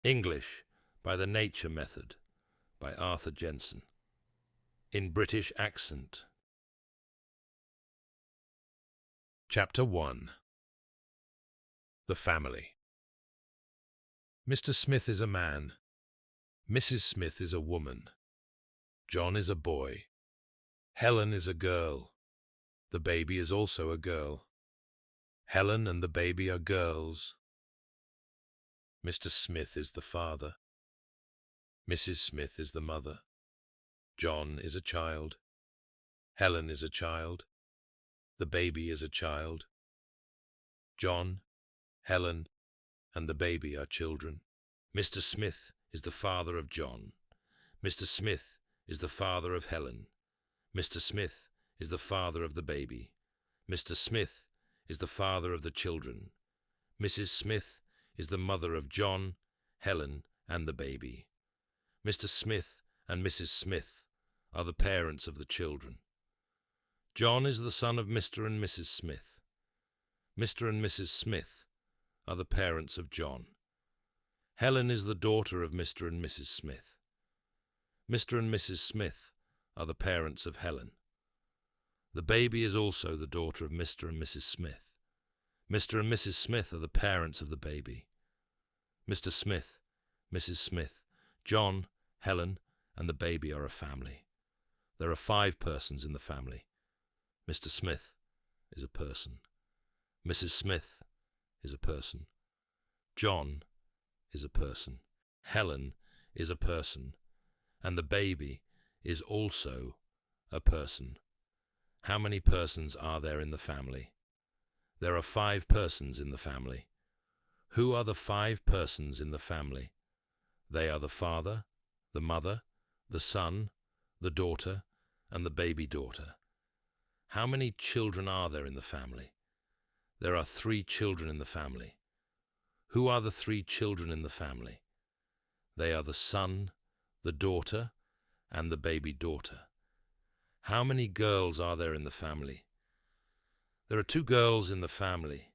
English by the Nature Method by Arthur Jensen. In British accent. Chapter 1. The Family. Mr. Smith is a man. Mrs. Smith is a woman. John is a boy. Helen is a girl. The baby is also a girl. Helen and the baby are girls. Mr. Smith is the father. Mrs. Smith is the mother. John is a child. Helen is a child. The baby is a child. John, Helen, and the baby are children. Mr. Smith is the father of John. Mr. Smith is the father of Helen. Mr. Smith is the father of the baby. Mr. Smith is the father of the children. Mrs. Smith is the mother of John, Helen, and the baby. Mr. Smith and Mrs. Smith are the parents of the children. John is the son of Mr. and Mrs. Smith. Mr. and Mrs. Smith are the parents of John. Helen is the daughter of Mr. and Mrs. Smith. Mr. and Mrs. Smith are the parents of Helen. The baby is also the daughter of Mr. and Mrs. Smith. Mr. and Mrs. Smith are the parents of the baby. Mr. Smith, Mrs. Smith, John, Helen, and the baby are a family. There are 5 persons in the family. Mr. Smith is a person. Mrs. Smith is a person. John is a person. Helen is a person. And the baby is also a person. How many persons are there in the family? There are 5 persons in the family. Who are the 5 persons in the family? They are the father, the mother, the son, the daughter, and the baby daughter. How many children are there in the family? There are 3 children in the family. Who are the 3 children in the family? They are the son, the daughter, and the baby daughter. How many girls are there in the family? There are 2 girls in the family.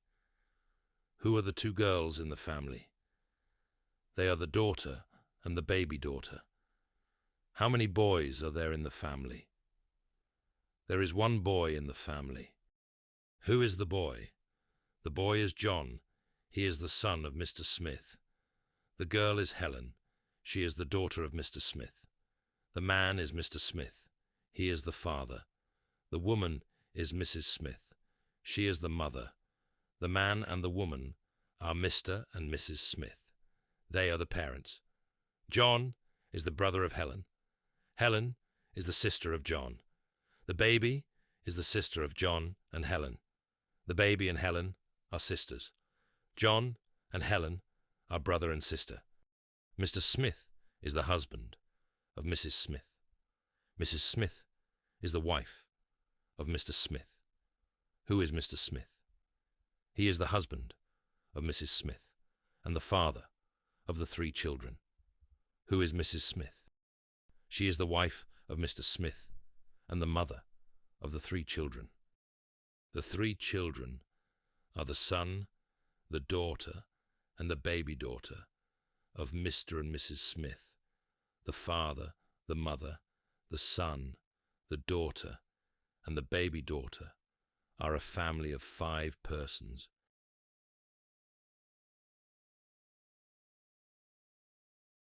Who are the 2 girls in the family? They are the daughter and the baby daughter. How many boys are there in the family? There is 1 boy in the family. Who is the boy? The boy is John. He is the son of Mr. Smith. The girl is Helen. She is the daughter of Mr. Smith. The man is Mr. Smith. He is the father. The woman is Mrs. Smith. She is the mother. The man and the woman are Mr. and Mrs. Smith. They are the parents. John is the brother of Helen. Helen is the sister of John. The baby is the sister of John and Helen. The baby and Helen are sisters. John and Helen are brother and sister. Mr. Smith is the husband of Mrs. Smith. Mrs. Smith is the wife of Mr. Smith. Who is Mr. Smith? He is the husband of Mrs. Smith and the father of the 3 children. Who is Mrs. Smith? She is the wife of Mr. Smith and the mother of the 3 children. The 3 children are the son, the daughter, and the baby daughter of Mr. and Mrs. Smith. The father, the mother, the son, the daughter, and the baby daughter are a family of 5 persons.